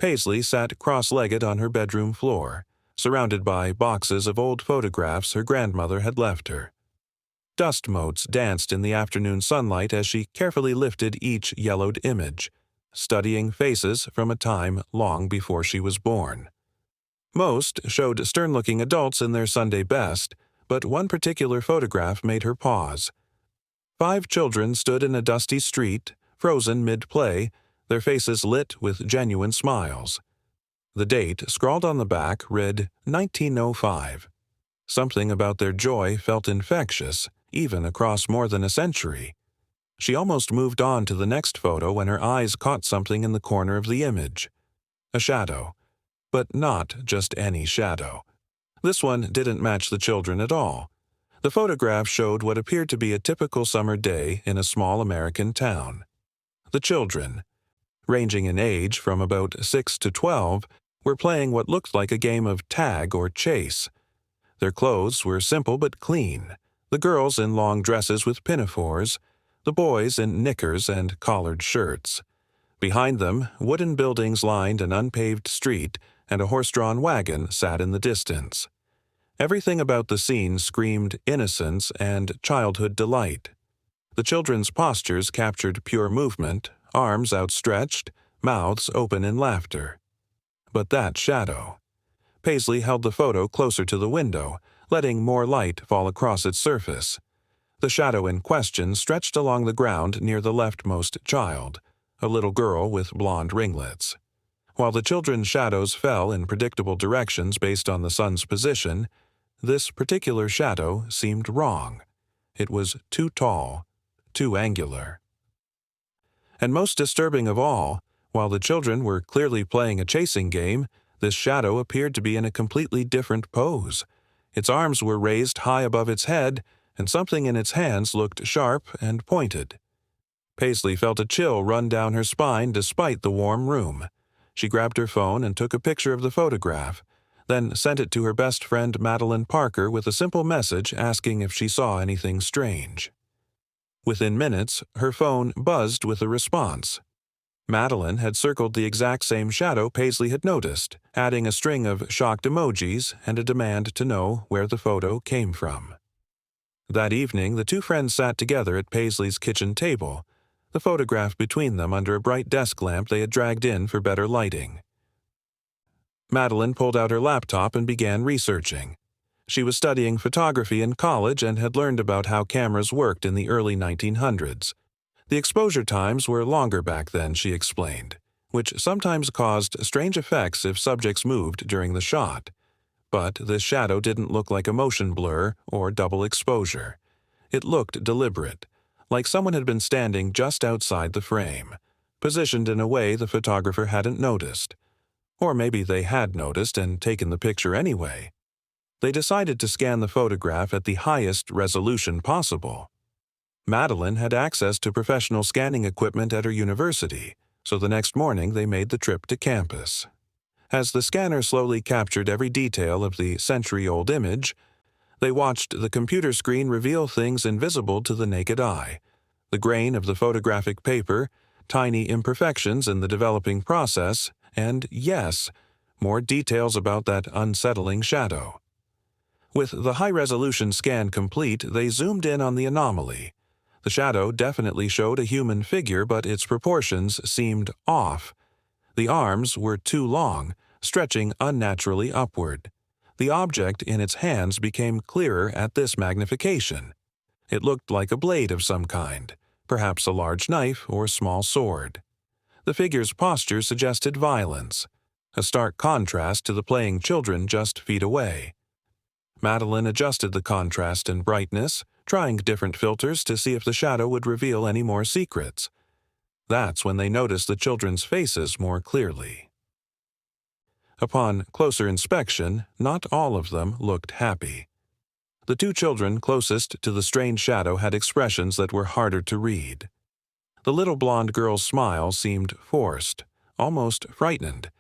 Paisley sat cross-legged on her bedroom floor, surrounded by boxes of old photographs her grandmother had left her. Dust motes danced in the afternoon sunlight as she carefully lifted each yellowed image, studying faces from a time long before she was born. Most showed stern-looking adults in their Sunday best, but one particular photograph made her pause. 5 children stood in a dusty street, frozen mid-play, their faces lit with genuine smiles. The date, scrawled on the back, read 1905. Something about their joy felt infectious, even across more than a century. She almost moved on to the next photo when her eyes caught something in the corner of the image. A shadow. But not just any shadow. This one didn't match the children at all. The photograph showed what appeared to be a typical summer day in a small American town. The children, ranging in age from about 6 to 12, were playing what looked like a game of tag or chase. Their clothes were simple but clean, the girls in long dresses with pinafores, the boys in knickers and collared shirts. Behind them, wooden buildings lined an unpaved street, and a horse-drawn wagon sat in the distance. Everything about the scene screamed innocence and childhood delight. The children's postures captured pure movement, arms outstretched, mouths open in laughter. But that shadow. Paisley held the photo closer to the window, letting more light fall across its surface. The shadow in question stretched along the ground near the leftmost child, a little girl with blonde ringlets. While the children's shadows fell in predictable directions based on the sun's position, this particular shadow seemed wrong. It was too tall, too angular. And most disturbing of all, while the children were clearly playing a chasing game, this shadow appeared to be in a completely different pose. Its arms were raised high above its head, and something in its hands looked sharp and pointed. Paisley felt a chill run down her spine despite the warm room. She grabbed her phone and took a picture of the photograph, then sent it to her best friend Madeline Parker with a simple message asking if she saw anything strange. Within minutes, her phone buzzed with a response. Madeline had circled the exact same shadow Paisley had noticed, adding a string of shocked emojis and a demand to know where the photo came from. That evening, the two friends sat together at Paisley's kitchen table, the photograph between them under a bright desk lamp they had dragged in for better lighting. Madeline pulled out her laptop and began researching. She was studying photography in college and had learned about how cameras worked in the early 1900s. The exposure times were longer back then, she explained, which sometimes caused strange effects if subjects moved during the shot. But this shadow didn't look like a motion blur or double exposure. It looked deliberate, like someone had been standing just outside the frame, positioned in a way the photographer hadn't noticed. Or maybe they had noticed and taken the picture anyway. They decided to scan the photograph at the highest resolution possible. Madeline had access to professional scanning equipment at her university, so the next morning they made the trip to campus. As the scanner slowly captured every detail of the century-old image, they watched the computer screen reveal things invisible to the naked eye: the grain of the photographic paper, tiny imperfections in the developing process, and, yes, more details about that unsettling shadow. With the high-resolution scan complete, they zoomed in on the anomaly. The shadow definitely showed a human figure, but its proportions seemed off. The arms were too long, stretching unnaturally upward. The object in its hands became clearer at this magnification. It looked like a blade of some kind, perhaps a large knife or small sword. The figure's posture suggested violence, a stark contrast to the playing children just feet away. Madeline adjusted the contrast and brightness, trying different filters to see if the shadow would reveal any more secrets. That's when they noticed the children's faces more clearly. Upon closer inspection, not all of them looked happy. The two children closest to the strange shadow had expressions that were harder to read. The little blonde girl's smile seemed forced, almost frightened.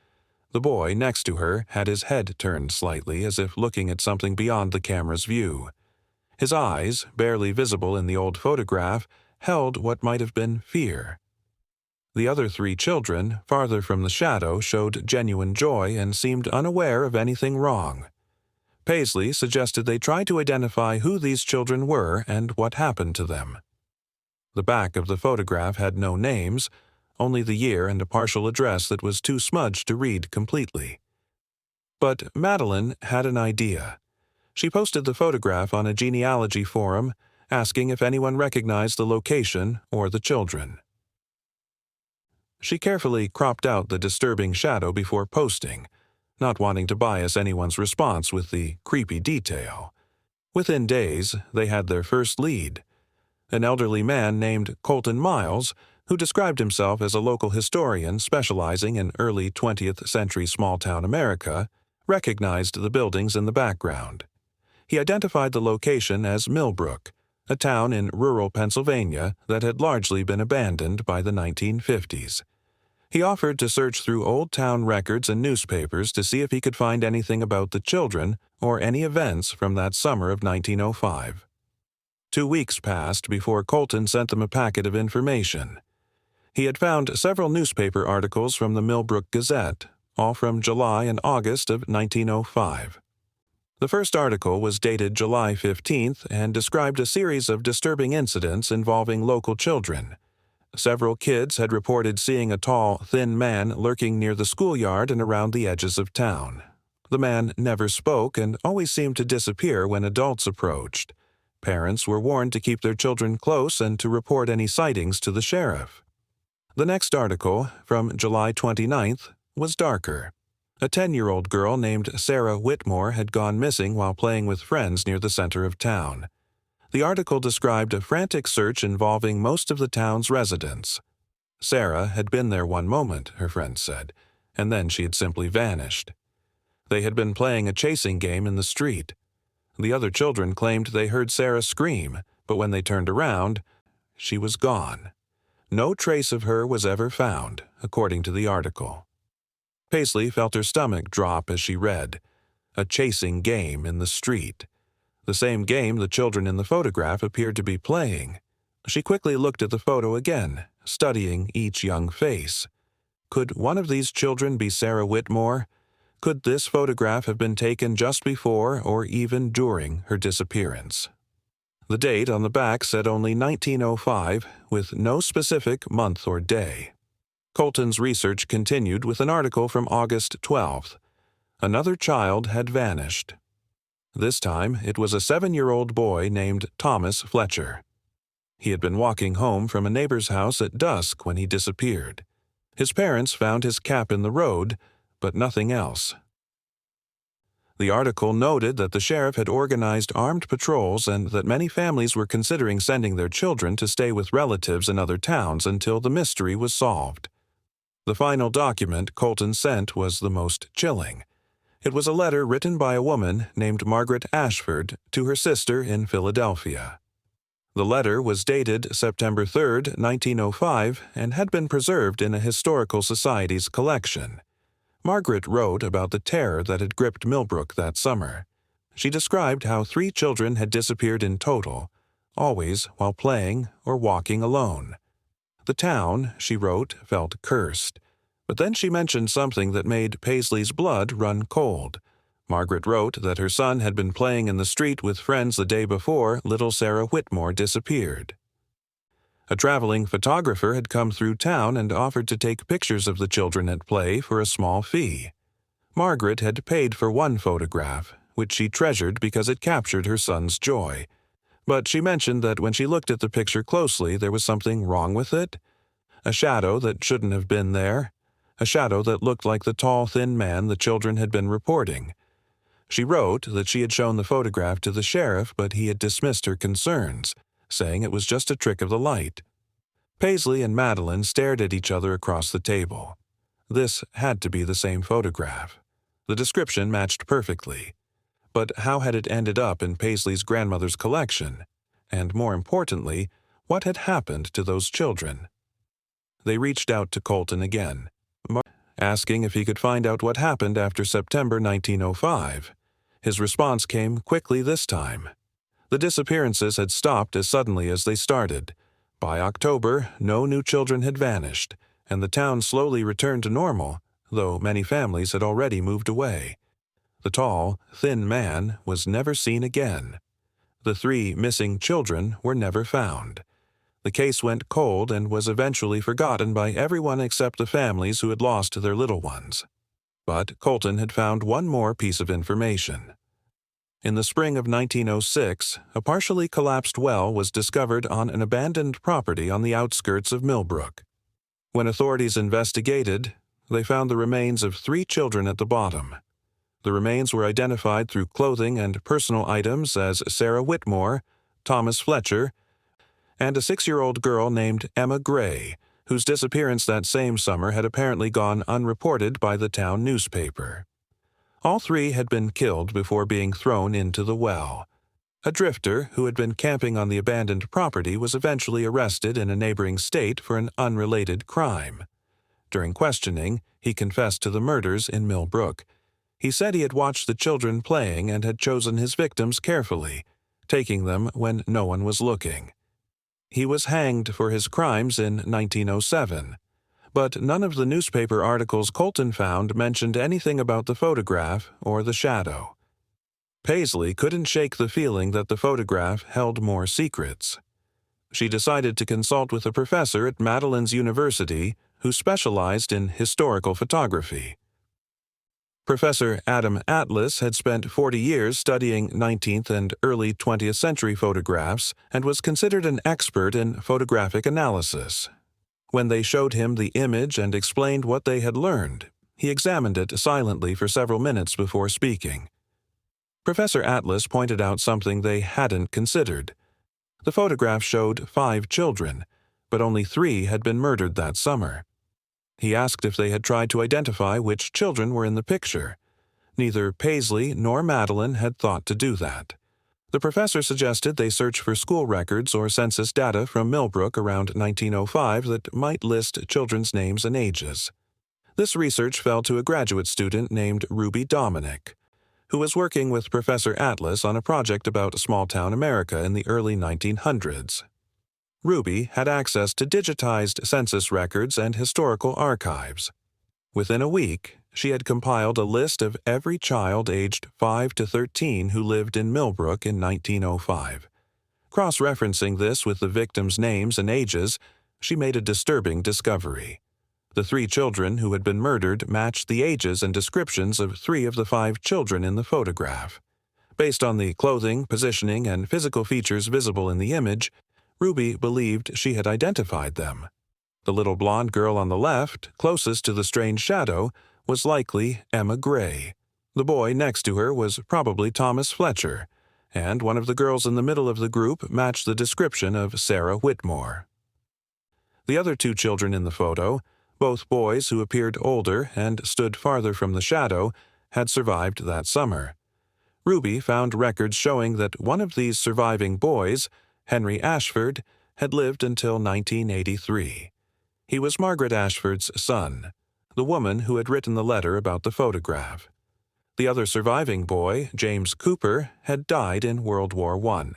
The boy next to her had his head turned slightly as if looking at something beyond the camera's view. His eyes, barely visible in the old photograph, held what might have been fear. The other 3 children, farther from the shadow, showed genuine joy and seemed unaware of anything wrong. Paisley suggested they try to identify who these children were and what happened to them. The back of the photograph had no names, only the year and a partial address that was too smudged to read completely. But Madeline had an idea. She posted the photograph on a genealogy forum, asking if anyone recognized the location or the children. She carefully cropped out the disturbing shadow before posting, not wanting to bias anyone's response with the creepy detail. Within days, they had their first lead. An elderly man named Colton Miles, who described himself as a local historian specializing in early 20th century small-town America, recognized the buildings in the background. He identified the location as Millbrook, a town in rural Pennsylvania that had largely been abandoned by the 1950s. He offered to search through old town records and newspapers to see if he could find anything about the children or any events from that summer of 1905. 2 weeks passed before Colton sent them a packet of information. He had found several newspaper articles from the Millbrook Gazette, all from July and August of 1905. The first article was dated July 15th and described a series of disturbing incidents involving local children. Several kids had reported seeing a tall, thin man lurking near the schoolyard and around the edges of town. The man never spoke and always seemed to disappear when adults approached. Parents were warned to keep their children close and to report any sightings to the sheriff. The next article, from July 29th, was darker. A 10-year-old girl named Sarah Whitmore had gone missing while playing with friends near the center of town. The article described a frantic search involving most of the town's residents. Sarah had been there one moment, her friends said, and then she had simply vanished. They had been playing a chasing game in the street. The other children claimed they heard Sarah scream, but when they turned around, she was gone. No trace of her was ever found, according to the article. Paisley felt her stomach drop as she read, "A chasing game in the street." The same game the children in the photograph appeared to be playing. She quickly looked at the photo again, studying each young face. Could one of these children be Sarah Whitmore? Could this photograph have been taken just before or even during her disappearance? The date on the back said only 1905, with no specific month or day. Colton's research continued with an article from August 12th. Another child had vanished. This time, it was a 7-year-old boy named Thomas Fletcher. He had been walking home from a neighbor's house at dusk when he disappeared. His parents found his cap in the road, but nothing else. The article noted that the sheriff had organized armed patrols and that many families were considering sending their children to stay with relatives in other towns until the mystery was solved. The final document Colton sent was the most chilling. It was a letter written by a woman named Margaret Ashford to her sister in Philadelphia. The letter was dated September 3, 1905, and had been preserved in a historical society's collection. Margaret wrote about the terror that had gripped Millbrook that summer. She described how 3 children had disappeared in total, always while playing or walking alone. The town, she wrote, felt cursed. But then she mentioned something that made Paisley's blood run cold. Margaret wrote that her son had been playing in the street with friends the day before little Sarah Whitmore disappeared. A traveling photographer had come through town and offered to take pictures of the children at play for a small fee. Margaret had paid for one photograph, which she treasured because it captured her son's joy. But she mentioned that when she looked at the picture closely, there was something wrong with it. A shadow that shouldn't have been there. A shadow that looked like the tall, thin man the children had been reporting. She wrote that she had shown the photograph to the sheriff, but he had dismissed her concerns, saying it was just a trick of the light. Paisley and Madeline stared at each other across the table. This had to be the same photograph. The description matched perfectly. But how had it ended up in Paisley's grandmother's collection? And more importantly, what had happened to those children? They reached out to Colton again, asking if he could find out what happened after September 1905. His response came quickly this time. The disappearances had stopped as suddenly as they started. By October, no new children had vanished, and the town slowly returned to normal, though many families had already moved away. The tall, thin man was never seen again. The 3 missing children were never found. The case went cold and was eventually forgotten by everyone except the families who had lost their little ones. But Colton had found one more piece of information. In the spring of 1906, a partially collapsed well was discovered on an abandoned property on the outskirts of Millbrook. When authorities investigated, they found the remains of 3 children at the bottom. The remains were identified through clothing and personal items as Sarah Whitmore, Thomas Fletcher, and a 6-year-old girl named Emma Gray, whose disappearance that same summer had apparently gone unreported by the town newspaper. All 3 had been killed before being thrown into the well. A drifter who had been camping on the abandoned property was eventually arrested in a neighboring state for an unrelated crime. During questioning, he confessed to the murders in Millbrook. He said he had watched the children playing and had chosen his victims carefully, taking them when no one was looking. He was hanged for his crimes in 1907, but none of the newspaper articles Colton found mentioned anything about the photograph or the shadow. Paisley couldn't shake the feeling that the photograph held more secrets. She decided to consult with a professor at Madeleine's University who specialized in historical photography. Professor Adam Atlas had spent 40 years studying 19th and early 20th century photographs and was considered an expert in photographic analysis. When they showed him the image and explained what they had learned, he examined it silently for several minutes before speaking. Professor Atlas pointed out something they hadn't considered. The photograph showed 5 children, but only 3 had been murdered that summer. He asked if they had tried to identify which children were in the picture. Neither Paisley nor Madeleine had thought to do that. The professor suggested they search for school records or census data from Millbrook around 1905 that might list children's names and ages. This research fell to a graduate student named Ruby Dominic, who was working with Professor Atlas on a project about small-town America in the early 1900s. Ruby had access to digitized census records and historical archives. Within a week, she had compiled a list of every child aged 5 to 13 who lived in Millbrook in 1905. Cross-referencing this with the victims' names and ages, she made a disturbing discovery. The 3 children who had been murdered matched the ages and descriptions of 3 of the 5 children in the photograph. Based on the clothing, positioning, and physical features visible in the image, Ruby believed she had identified them. The little blonde girl on the left, closest to the strange shadow, was likely Emma Gray. The boy next to her was probably Thomas Fletcher, and one of the girls in the middle of the group matched the description of Sarah Whitmore. The other 2 children in the photo, both boys who appeared older and stood farther from the shadow, had survived that summer. Ruby found records showing that one of these surviving boys, Henry Ashford, had lived until 1983. He was Margaret Ashford's son, the woman who had written the letter about the photograph. The other surviving boy, James Cooper, had died in World War I.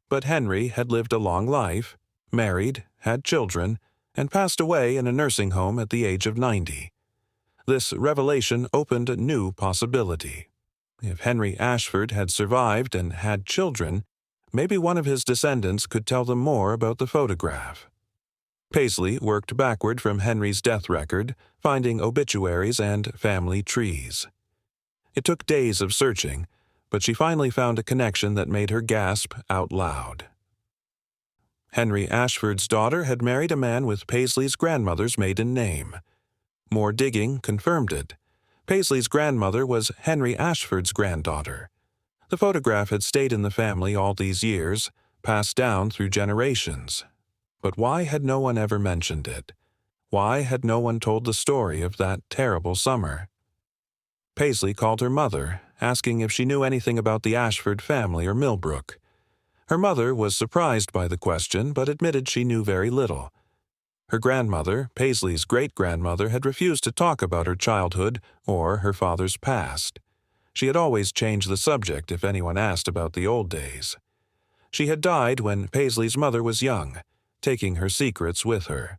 But Henry had lived a long life, married, had children, and passed away in a nursing home at the age of 90. This revelation opened a new possibility. If Henry Ashford had survived and had children, maybe one of his descendants could tell them more about the photograph. Paisley worked backward from Henry's death record, finding obituaries and family trees. It took days of searching, but she finally found a connection that made her gasp out loud. Henry Ashford's daughter had married a man with Paisley's grandmother's maiden name. More digging confirmed it. Paisley's grandmother was Henry Ashford's granddaughter. The photograph had stayed in the family all these years, passed down through generations. But why had no one ever mentioned it? Why had no one told the story of that terrible summer? Paisley called her mother, asking if she knew anything about the Ashford family or Millbrook. Her mother was surprised by the question, but admitted she knew very little. Her grandmother, Paisley's great-grandmother, had refused to talk about her childhood or her father's past. She had always changed the subject if anyone asked about the old days. She had died when Paisley's mother was young, taking her secrets with her.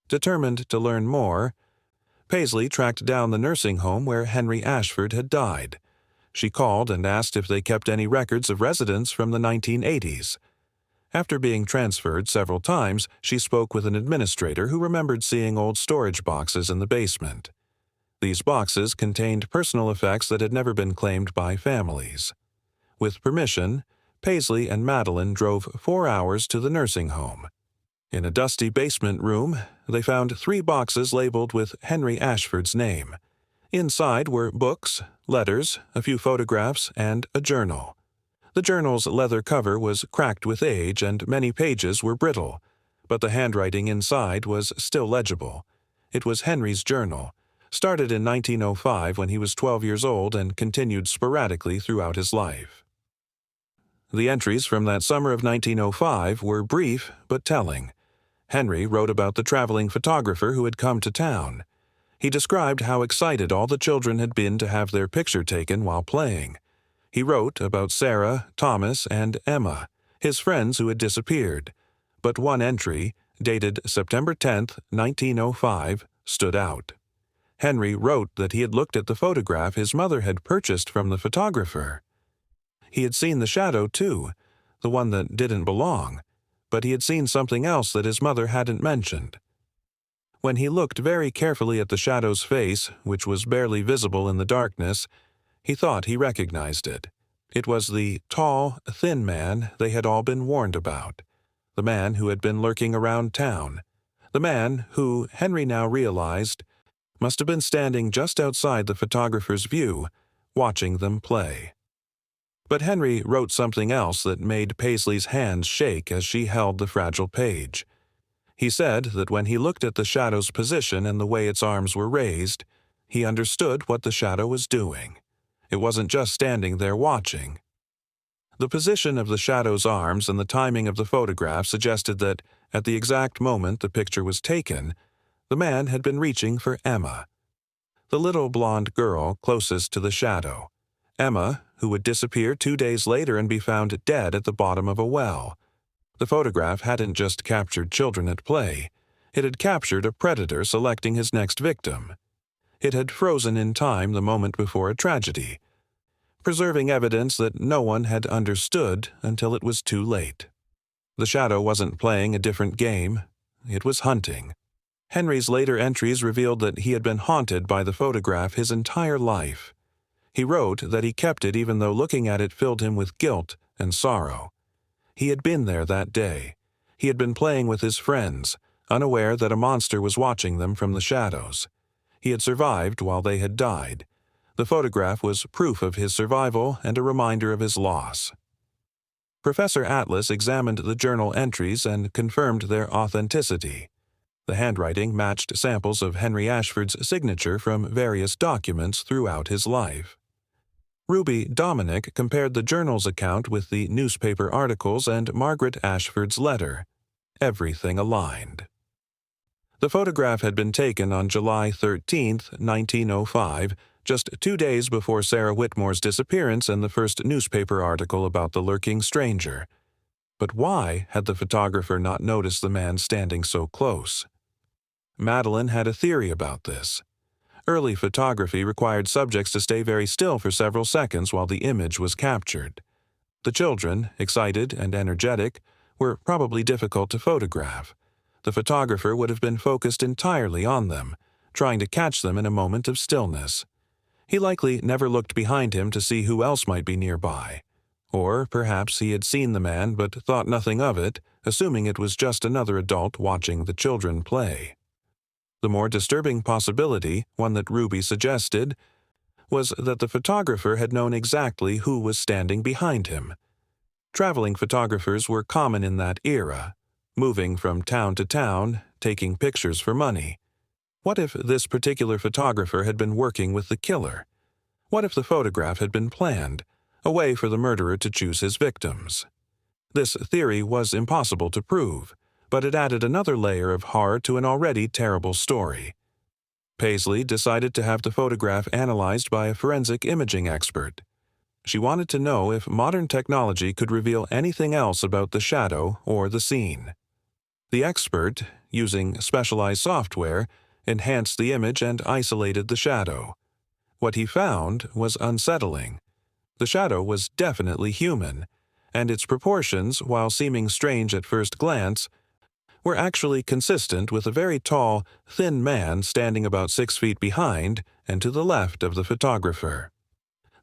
Determined to learn more, Paisley tracked down the nursing home where Henry Ashford had died. She called and asked if they kept any records of residents from the 1980s. After being transferred several times, she spoke with an administrator who remembered seeing old storage boxes in the basement. These boxes contained personal effects that had never been claimed by families. With permission, Paisley and Madeline drove 4 hours to the nursing home. In a dusty basement room, they found 3 boxes labeled with Henry Ashford's name. Inside were books, letters, a few photographs, and a journal. The journal's leather cover was cracked with age and many pages were brittle, but the handwriting inside was still legible. It was Henry's journal, started in 1905 when he was 12 years old and continued sporadically throughout his life. The entries from that summer of 1905 were brief but telling. Henry wrote about the traveling photographer who had come to town. He described how excited all the children had been to have their picture taken while playing. He wrote about Sarah, Thomas, and Emma, his friends who had disappeared. But one entry, dated September 10, 1905, stood out. Henry wrote that he had looked at the photograph his mother had purchased from the photographer. He had seen the shadow, too, the one that didn't belong, but he had seen something else that his mother hadn't mentioned. When he looked very carefully at the shadow's face, which was barely visible in the darkness, he thought he recognized it. It was the tall, thin man they had all been warned about, the man who had been lurking around town, the man who, Henry now realized, must have been standing just outside the photographer's view, watching them play. But Henry wrote something else that made Paisley's hands shake as she held the fragile page. He said that when he looked at the shadow's position and the way its arms were raised, he understood what the shadow was doing. It wasn't just standing there watching. The position of the shadow's arms and the timing of the photograph suggested that, at the exact moment the picture was taken, the man had been reaching for Emma, the little blonde girl closest to the shadow. Emma, who would disappear 2 days later and be found dead at the bottom of a well. The photograph hadn't just captured children at play. It had captured a predator selecting his next victim. It had frozen in time the moment before a tragedy, preserving evidence that no one had understood until it was too late. The shadow wasn't playing a different game. It was hunting. Henry's later entries revealed that he had been haunted by the photograph his entire life. He wrote that he kept it even though looking at it filled him with guilt and sorrow. He had been there that day. He had been playing with his friends, unaware that a monster was watching them from the shadows. He had survived while they had died. The photograph was proof of his survival and a reminder of his loss. Professor Atlas examined the journal entries and confirmed their authenticity. The handwriting matched samples of Henry Ashford's signature from various documents throughout his life. Ruby Dominic compared the journal's account with the newspaper articles and Margaret Ashford's letter. Everything aligned. The photograph had been taken on July 13, 1905, just 2 days before Sarah Whitmore's disappearance and the first newspaper article about the lurking stranger. But why had the photographer not noticed the man standing so close? Madeline had a theory about this. Early photography required subjects to stay very still for several seconds while the image was captured. The children, excited and energetic, were probably difficult to photograph. The photographer would have been focused entirely on them, trying to catch them in a moment of stillness. He likely never looked behind him to see who else might be nearby. Or perhaps he had seen the man but thought nothing of it, assuming it was just another adult watching the children play. The more disturbing possibility, one that Ruby suggested, was that the photographer had known exactly who was standing behind him. Traveling photographers were common in that era, moving from town to town, taking pictures for money. What if this particular photographer had been working with the killer? What if the photograph had been planned, a way for the murderer to choose his victims? This theory was impossible to prove, but it added another layer of horror to an already terrible story. Paisley decided to have the photograph analyzed by a forensic imaging expert. She wanted to know if modern technology could reveal anything else about the shadow or the scene. The expert, using specialized software, enhanced the image and isolated the shadow. What he found was unsettling. The shadow was definitely human, and its proportions, while seeming strange at first glance, were actually consistent with a very tall, thin man standing about 6 feet behind and to the left of the photographer.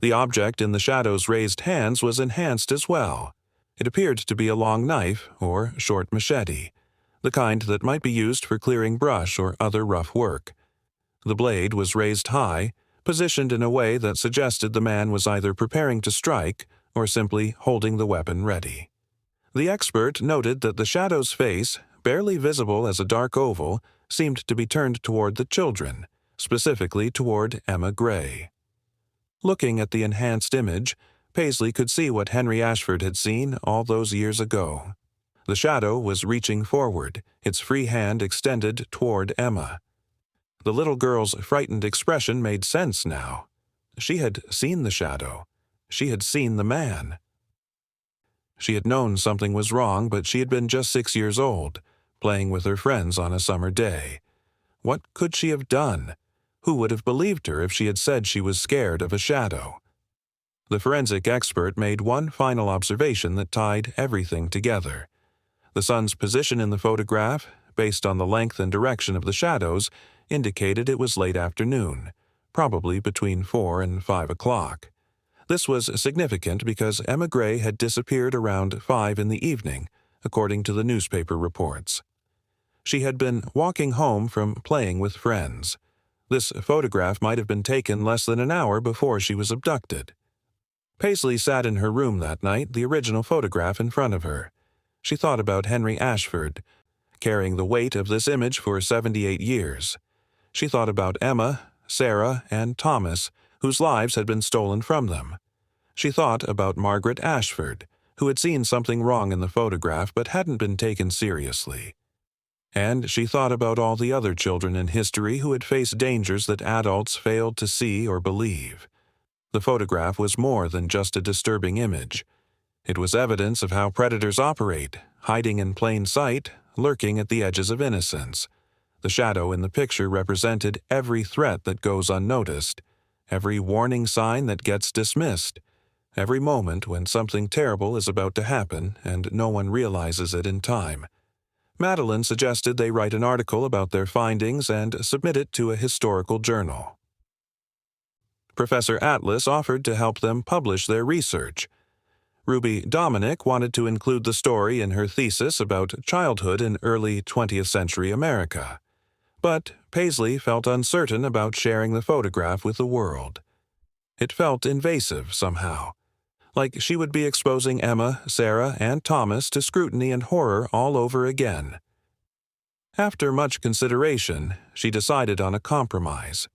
The object in the shadow's raised hands was enhanced as well. It appeared to be a long knife or short machete, the kind that might be used for clearing brush or other rough work. The blade was raised high, positioned in a way that suggested the man was either preparing to strike or simply holding the weapon ready. The expert noted that the shadow's face, barely visible as a dark oval, seemed to be turned toward the children, specifically toward Emma Gray. Looking at the enhanced image, Paisley could see what Henry Ashford had seen all those years ago. The shadow was reaching forward, its free hand extended toward Emma. The little girl's frightened expression made sense now. She had seen the shadow. She had seen the man. She had known something was wrong, but she had been just 6 years old, playing with her friends on a summer day. What could she have done? Who would have believed her if she had said she was scared of a shadow? The forensic expert made one final observation that tied everything together. The sun's position in the photograph, based on the length and direction of the shadows, indicated it was late afternoon, probably between 4 and 5 o'clock. This was significant because Emma Gray had disappeared around 5 in the evening, according to the newspaper reports. She had been walking home from playing with friends. This photograph might have been taken less than an hour before she was abducted. Paisley sat in her room that night, the original photograph in front of her. She thought about Henry Ashford, carrying the weight of this image for 78 years. She thought about Emma, Sarah, and Thomas, whose lives had been stolen from them. She thought about Margaret Ashford, who had seen something wrong in the photograph but hadn't been taken seriously. And she thought about all the other children in history who had faced dangers that adults failed to see or believe. The photograph was more than just a disturbing image. It was evidence of how predators operate, hiding in plain sight, lurking at the edges of innocence. The shadow in the picture represented every threat that goes unnoticed, every warning sign that gets dismissed, every moment when something terrible is about to happen and no one realizes it in time. Madeline suggested they write an article about their findings and submit it to a historical journal. Professor Atlas offered to help them publish their research. Ruby Dominic wanted to include the story in her thesis about childhood in early 20th century America. But Paisley felt uncertain about sharing the photograph with the world. It felt invasive somehow, like she would be exposing Emma, Sarah, and Thomas to scrutiny and horror all over again. After much consideration, she decided on a compromise.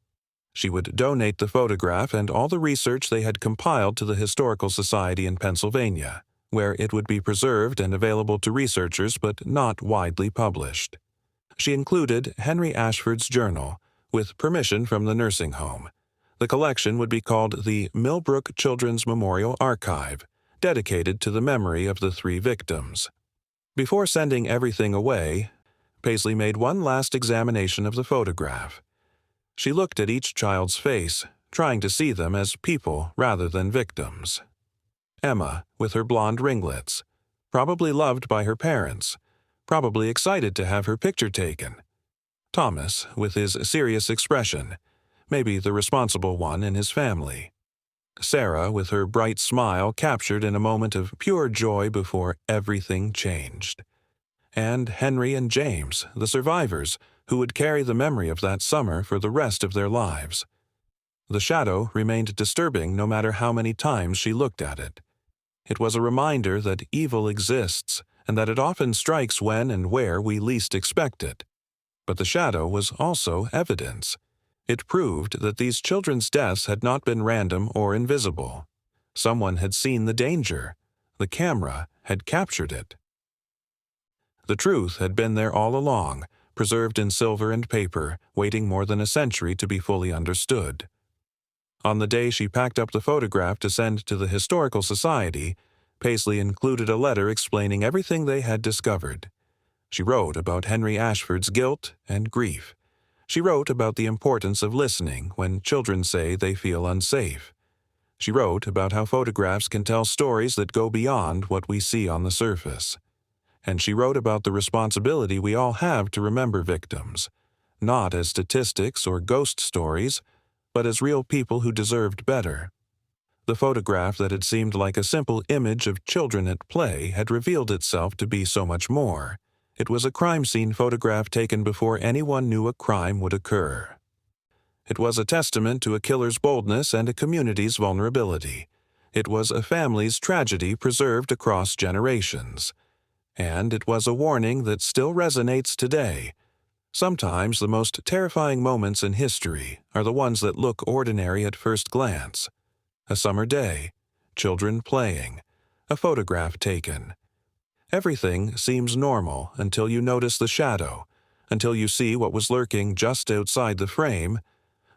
She would donate the photograph and all the research they had compiled to the Historical Society in Pennsylvania, where it would be preserved and available to researchers but not widely published. She included Henry Ashford's journal, with permission from the nursing home. The collection would be called the Millbrook Children's Memorial Archive, dedicated to the memory of the 3 victims. Before sending everything away, Paisley made one last examination of the photograph. She looked at each child's face, trying to see them as people rather than victims. Emma, with her blonde ringlets, probably loved by her parents, probably excited to have her picture taken. Thomas, with his serious expression, maybe the responsible one in his family. Sarah, with her bright smile captured in a moment of pure joy before everything changed. And Henry and James, the survivors, who would carry the memory of that summer for the rest of their lives. The shadow remained disturbing no matter how many times she looked at it. It was a reminder that evil exists and that it often strikes when and where we least expect it. But the shadow was also evidence. It proved that these children's deaths had not been random or invisible. Someone had seen the danger. The camera had captured it. The truth had been there all along, preserved in silver and paper, waiting more than a century to be fully understood. On the day she packed up the photograph to send to the Historical Society, Paisley included a letter explaining everything they had discovered. She wrote about Henry Ashford's guilt and grief. She wrote about the importance of listening when children say they feel unsafe. She wrote about how photographs can tell stories that go beyond what we see on the surface. And she wrote about the responsibility we all have to remember victims, not as statistics or ghost stories, but as real people who deserved better. The photograph that had seemed like a simple image of children at play had revealed itself to be so much more. It was a crime scene photograph taken before anyone knew a crime would occur. It was a testament to a killer's boldness and a community's vulnerability. It was a family's tragedy preserved across generations. And it was a warning that still resonates today. Sometimes the most terrifying moments in history are the ones that look ordinary at first glance. A summer day, children playing, a photograph taken. Everything seems normal until you notice the shadow, until you see what was lurking just outside the frame,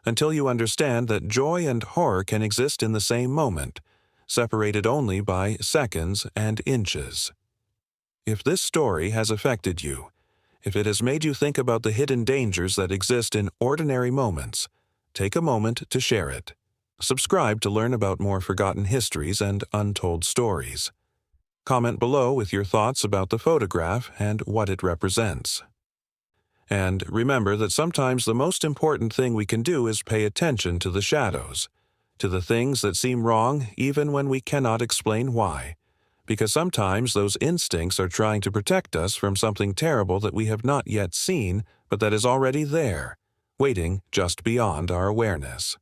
until you understand that joy and horror can exist in the same moment, separated only by seconds and inches. If this story has affected you, if it has made you think about the hidden dangers that exist in ordinary moments, take a moment to share it. Subscribe to learn about more forgotten histories and untold stories. Comment below with your thoughts about the photograph and what it represents. And remember that sometimes the most important thing we can do is pay attention to the shadows, to the things that seem wrong even when we cannot explain why. Because sometimes those instincts are trying to protect us from something terrible that we have not yet seen, but that is already there, waiting just beyond our awareness.